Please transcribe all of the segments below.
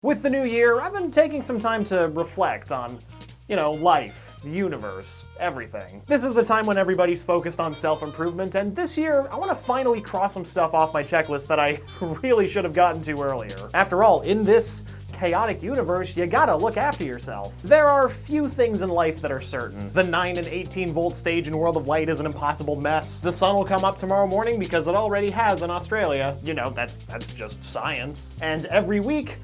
With the new year, I've been taking some time to reflect on, life, the universe, everything. This is the time when everybody's focused on self-improvement, and this year, I want to finally cross some stuff off my checklist that I really should have gotten to earlier. After all, in this chaotic universe, you gotta look after yourself. There are few things in life that are certain. The 9 and 18 volt stage in World of Light is an impossible mess. The sun will come up tomorrow morning because it already has in Australia. That's just science. And every week,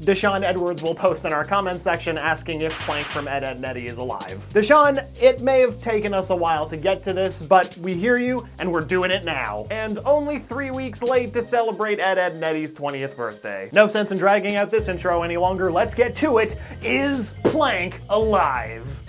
Deshaun Edwards will post in our comment section asking if Plank from Ed, Edd, and Eddy is alive. Deshaun, it may have taken us a while to get to this, but we hear you, and we're doing it now. And only 3 weeks late to celebrate Ed, Edd, and Eddy's 20th birthday. No sense in dragging out this intro any longer, let's get to it. Is Plank alive?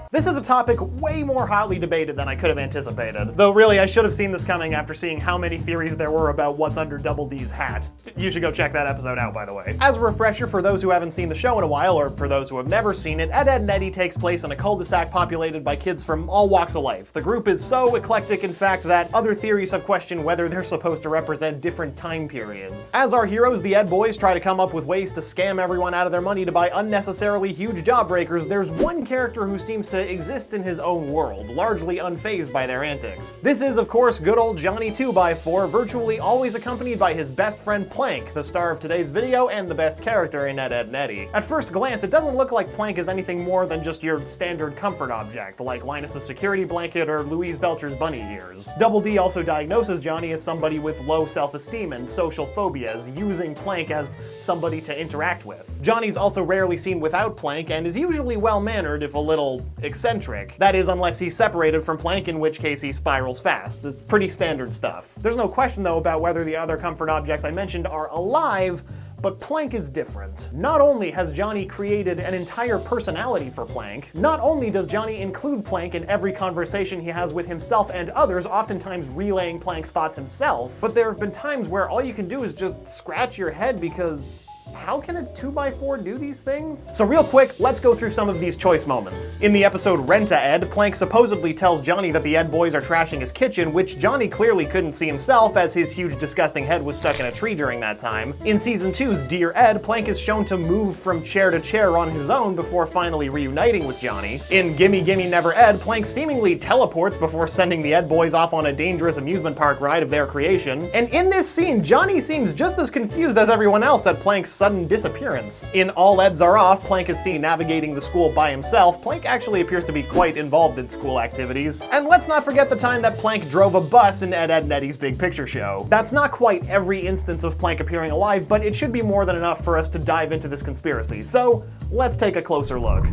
This is a topic way more hotly debated than I could have anticipated. Though really, I should have seen this coming after seeing how many theories there were about what's under Double D's hat. You should go check that episode out, by the way. As a refresher for those who haven't seen the show in a while, or for those who have never seen it, Ed, Edd, and Eddy takes place in a cul-de-sac populated by kids from all walks of life. The group is so eclectic, in fact, that other theories have questioned whether they're supposed to represent different time periods. As our heroes, the Ed boys, try to come up with ways to scam everyone out of their money to buy unnecessarily huge jawbreakers, there's one character who seems to exist in his own world, largely unfazed by their antics. This is, of course, good old Johnny 2x4, virtually always accompanied by his best friend Plank, the star of today's video and the best character in Ed, Edd, and Eddy. At first glance, it doesn't look like Plank is anything more than just your standard comfort object, like Linus's security blanket or Louise Belcher's bunny ears. Double D also diagnoses Johnny as somebody with low self-esteem and social phobias, using Plank as somebody to interact with. Johnny's also rarely seen without Plank and is usually well-mannered, if a little eccentric. That is, unless he's separated from Plank, in which case he spirals fast. It's pretty standard stuff. There's no question, though, about whether the other comfort objects I mentioned are alive, but Plank is different. Not only has Johnny created an entire personality for Plank, not only does Johnny include Plank in every conversation he has with himself and others, oftentimes relaying Plank's thoughts himself, but there have been times where all you can do is just scratch your head because how can a 2x4 do these things? So real quick, let's go through some of these choice moments. In the episode Rent-a-Ed, Plank supposedly tells Johnny that the Ed boys are trashing his kitchen, which Johnny clearly couldn't see himself as his huge disgusting head was stuck in a tree during that time. In Season 2's Dear Ed, Plank is shown to move from chair to chair on his own before finally reuniting with Johnny. In Gimme Gimme Never Ed, Plank seemingly teleports before sending the Ed boys off on a dangerous amusement park ride of their creation. And in this scene, Johnny seems just as confused as everyone else at Plank's sudden disappearance. In All Eds Are Off, Plank is seen navigating the school by himself. Plank actually appears to be quite involved in school activities. And let's not forget the time that Plank drove a bus in Ed, Edd, and Eddy's Big Picture Show. That's not quite every instance of Plank appearing alive, but it should be more than enough for us to dive into this conspiracy. So, let's take a closer look.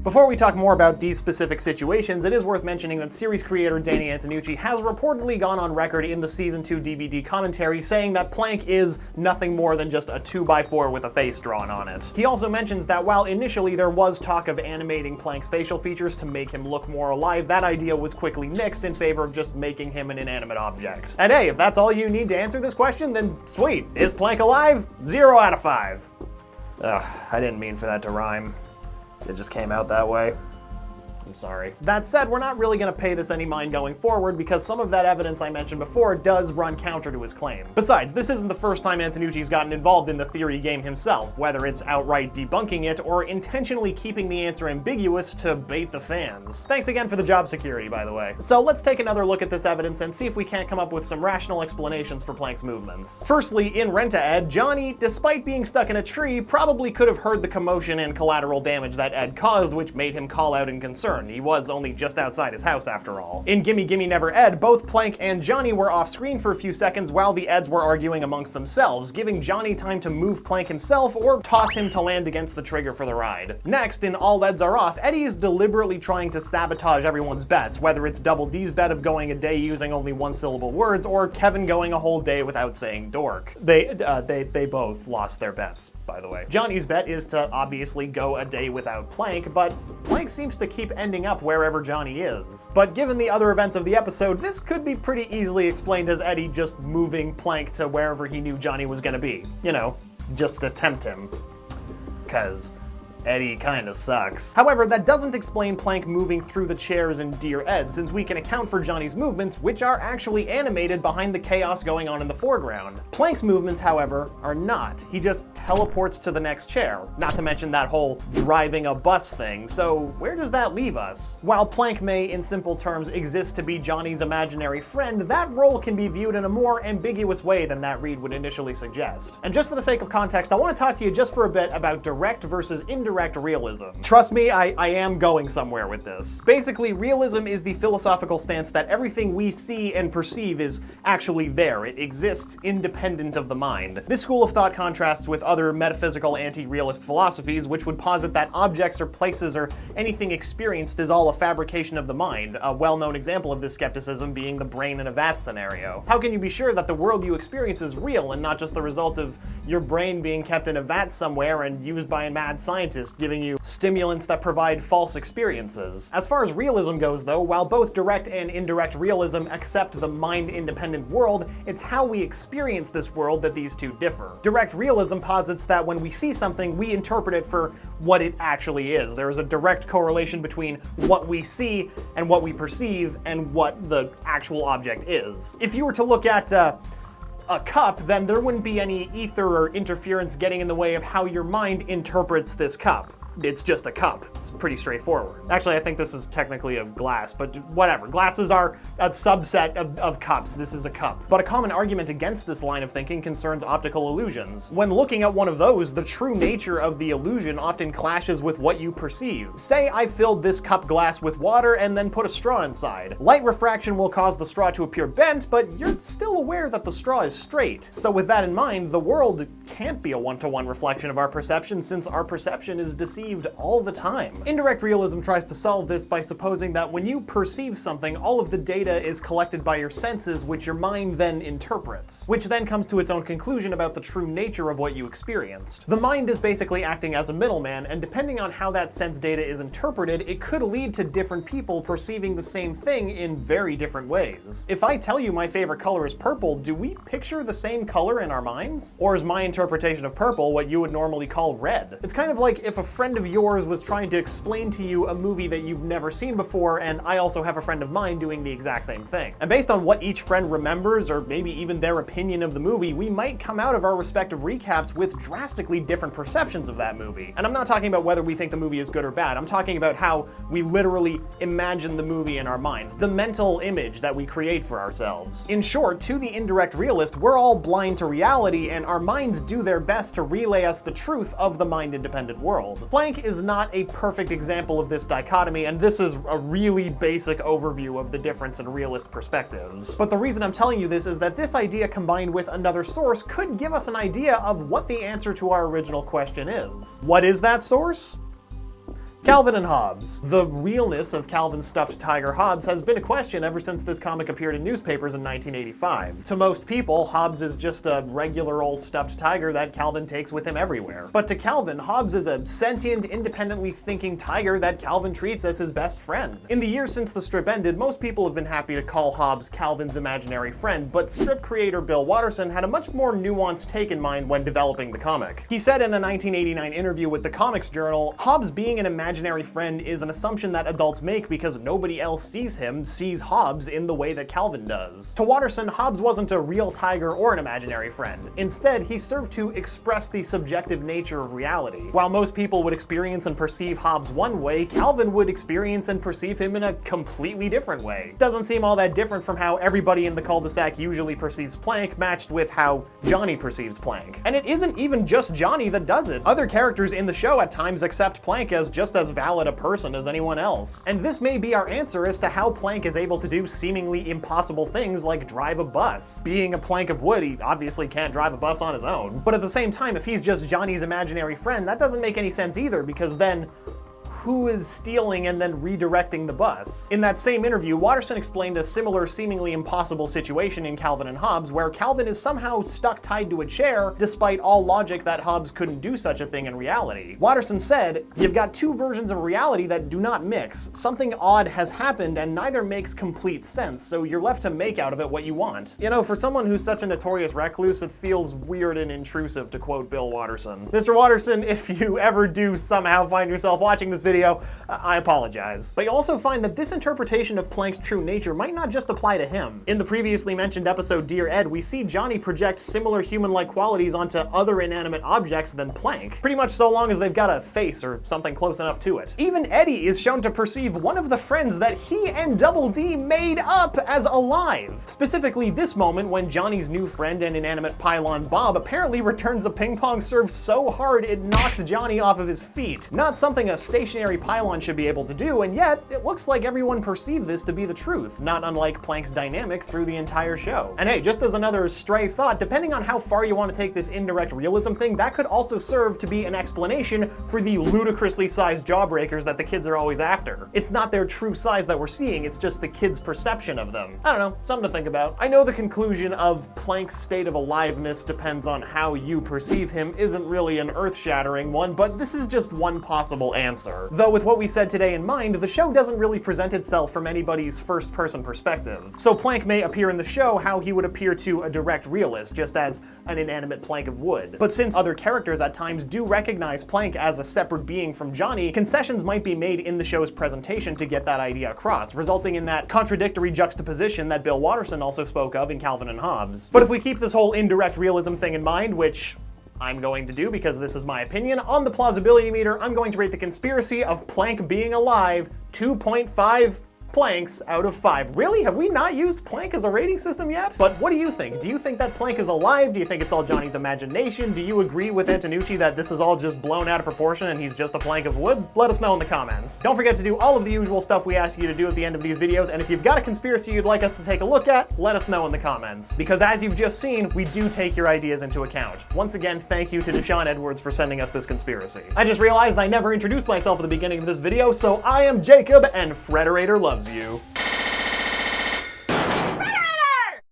Before we talk more about these specific situations, it is worth mentioning that series creator Danny Antonucci has reportedly gone on record in the Season 2 DVD commentary saying that Plank is nothing more than just a 2x4 with a face drawn on it. He also mentions that while initially there was talk of animating Plank's facial features to make him look more alive, that idea was quickly nixed in favor of just making him an inanimate object. And hey, if that's all you need to answer this question, then sweet. Is Plank alive? 0 out of 5. Ugh, I didn't mean for that to rhyme. It just came out that way. I'm sorry. That said, we're not really gonna pay this any mind going forward because some of that evidence I mentioned before does run counter to his claim. Besides, this isn't the first time Antonucci's gotten involved in the theory game himself, whether it's outright debunking it or intentionally keeping the answer ambiguous to bait the fans. Thanks again for the job security, by the way. So let's take another look at this evidence and see if we can't come up with some rational explanations for Plank's movements. Firstly, in Rent-a-Ed, Johnny, despite being stuck in a tree, probably could have heard the commotion and collateral damage that Ed caused, which made him call out in concern. He was only just outside his house after all. In Gimme Gimme Never Ed, both Plank and Johnny were off screen for a few seconds while the Eds were arguing amongst themselves, giving Johnny time to move Plank himself or toss him to land against the trigger for the ride. Next, in All Eds Are Off, Eddy is deliberately trying to sabotage everyone's bets, whether it's Double D's bet of going a day using only one-syllable words or Kevin going a whole day without saying dork. They both lost their bets, by the way. Johnny's bet is to obviously go a day without Plank, but Plank seems to keep ending up wherever Johnny is. But given the other events of the episode, this could be pretty easily explained as Eddy just moving Plank to wherever he knew Johnny was gonna be. Just to tempt him. 'Cause Eddy kinda sucks. However, that doesn't explain Planck moving through the chairs in Dear Ed, since we can account for Johnny's movements, which are actually animated behind the chaos going on in the foreground. Planck's movements, however, are not. He just teleports to the next chair, not to mention that whole driving a bus thing, so where does that leave us? While Planck may, in simple terms, exist to be Johnny's imaginary friend, that role can be viewed in a more ambiguous way than that read would initially suggest. And just for the sake of context, I want to talk to you just for a bit about direct versus indirect realism. Trust me, I am going somewhere with this. Basically, realism is the philosophical stance that everything we see and perceive is actually there. It exists independent of the mind. This school of thought contrasts with other metaphysical anti-realist philosophies, which would posit that objects or places or anything experienced is all a fabrication of the mind, a well-known example of this skepticism being the brain in a vat scenario. How can you be sure that the world you experience is real and not just the result of your brain being kept in a vat somewhere and used by a mad scientist giving you stimulants that provide false experiences? As far as realism goes though, while both direct and indirect realism accept the mind-independent world, it's how we experience this world that these two differ. Direct realism posits that when we see something, we interpret it for what it actually is. There is a direct correlation between what we see and what we perceive and what the actual object is. If you were to look at a cup, then there wouldn't be any ether or interference getting in the way of how your mind interprets this cup. It's just a cup. It's pretty straightforward. Actually, I think this is technically a glass, but whatever. Glasses are a subset of cups. This is a cup. But a common argument against this line of thinking concerns optical illusions. When looking at one of those, the true nature of the illusion often clashes with what you perceive. Say I filled this cup glass with water and then put a straw inside. Light refraction will cause the straw to appear bent, but you're still aware that the straw is straight. So with that in mind, the world can't be a one-to-one reflection of our perception, since our perception is deceived all the time. Indirect realism tries to solve this by supposing that when you perceive something, all of the data is collected by your senses, which your mind then interprets, which then comes to its own conclusion about the true nature of what you experienced. The mind is basically acting as a middleman, and depending on how that sense data is interpreted, it could lead to different people perceiving the same thing in very different ways. If I tell you my favorite color is purple, do we picture the same color in our minds? Or is my interpretation of purple what you would normally call red? It's kind of like if a friend of yours was trying to explain to you a movie that you've never seen before, and I also have a friend of mine doing the exact same thing. And based on what each friend remembers, or maybe even their opinion of the movie, we might come out of our respective recaps with drastically different perceptions of that movie. And I'm not talking about whether we think the movie is good or bad, I'm talking about how we literally imagine the movie in our minds, the mental image that we create for ourselves. In short, to the indirect realist, we're all blind to reality, and our minds do their best to relay us the truth of the mind-independent world. Planck is not a perfect example of this dichotomy, and this is a really basic overview of the difference in realist perspectives. But the reason I'm telling you this is that this idea combined with another source could give us an idea of what the answer to our original question is. What is that source? Calvin and Hobbes. The realness of Calvin's stuffed tiger Hobbes has been a question ever since this comic appeared in newspapers in 1985. To most people, Hobbes is just a regular old stuffed tiger that Calvin takes with him everywhere. But to Calvin, Hobbes is a sentient, independently thinking tiger that Calvin treats as his best friend. In the years since the strip ended, most people have been happy to call Hobbes Calvin's imaginary friend, but strip creator Bill Watterson had a much more nuanced take in mind when developing the comic. He said in a 1989 interview with the Comics Journal, Hobbes being an imaginary friend is an assumption that adults make because nobody else sees Hobbes in the way that Calvin does. To Watterson, Hobbes wasn't a real tiger or an imaginary friend. Instead, he served to express the subjective nature of reality. While most people would experience and perceive Hobbes one way, Calvin would experience and perceive him in a completely different way. Doesn't seem all that different from how everybody in the cul-de-sac usually perceives Planck, matched with how Johnny perceives Planck. And it isn't even just Johnny that does it. Other characters in the show at times accept Planck as just as valid a person as anyone else. And this may be our answer as to how Planck is able to do seemingly impossible things like drive a bus. Being a plank of wood, he obviously can't drive a bus on his own. But at the same time, if he's just Johnny's imaginary friend, that doesn't make any sense either, because then who is stealing and then redirecting the bus. In that same interview, Watterson explained a similar seemingly impossible situation in Calvin and Hobbes, where Calvin is somehow stuck tied to a chair, despite all logic that Hobbes couldn't do such a thing in reality. Watterson said, "You've got two versions of reality that do not mix. Something odd has happened and neither makes complete sense, so you're left to make out of it what you want." You know, for someone who's such a notorious recluse, it feels weird and intrusive, to quote Bill Watterson. Mr. Watterson, if you ever do somehow find yourself watching this video, I apologize. But you also find that this interpretation of Planck's true nature might not just apply to him. In the previously mentioned episode Dear Ed, we see Johnny project similar human-like qualities onto other inanimate objects than Planck, pretty much so long as they've got a face or something close enough to it. Even Eddy is shown to perceive one of the friends that he and Double D made up as alive. Specifically this moment when Johnny's new friend and inanimate pylon Bob apparently returns a ping pong serve so hard it knocks Johnny off of his feet. Not something a stationary pylon should be able to do, and yet it looks like everyone perceived this to be the truth, not unlike Planck's dynamic through the entire show. And hey, just as another stray thought, depending on how far you want to take this indirect realism thing, that could also serve to be an explanation for the ludicrously sized jawbreakers that the kids are always after. It's not their true size that we're seeing, it's just the kids' perception of them. I don't know, something to think about. I know the conclusion of Planck's state of aliveness depends on how you perceive him isn't really an earth-shattering one, but this is just one possible answer. Though with what we said today in mind, the show doesn't really present itself from anybody's first-person perspective. So Planck may appear in the show how he would appear to a direct realist, just as an inanimate plank of wood. But since other characters at times do recognize Planck as a separate being from Johnny, concessions might be made in the show's presentation to get that idea across, resulting in that contradictory juxtaposition that Bill Watterson also spoke of in Calvin and Hobbes. But if we keep this whole indirect realism thing in mind, which I'm going to do because this is my opinion, on the plausibility meter, I'm going to rate the conspiracy of Planck being alive 2.5 Plancks out of 5. Really? Have we not used Planck as a rating system yet? But what do you think? Do you think that Planck is alive? Do you think it's all Johnny's imagination? Do you agree with Antonucci that this is all just blown out of proportion and he's just a plank of wood? Let us know in the comments. Don't forget to do all of the usual stuff we ask you to do at the end of these videos, and if you've got a conspiracy you'd like us to take a look at, let us know in the comments. Because as you've just seen, we do take your ideas into account. Once again, thank you to Deshaun Edwards for sending us this conspiracy. I just realized I never introduced myself at the beginning of this video, so I am Jacob, and Frederator loves you.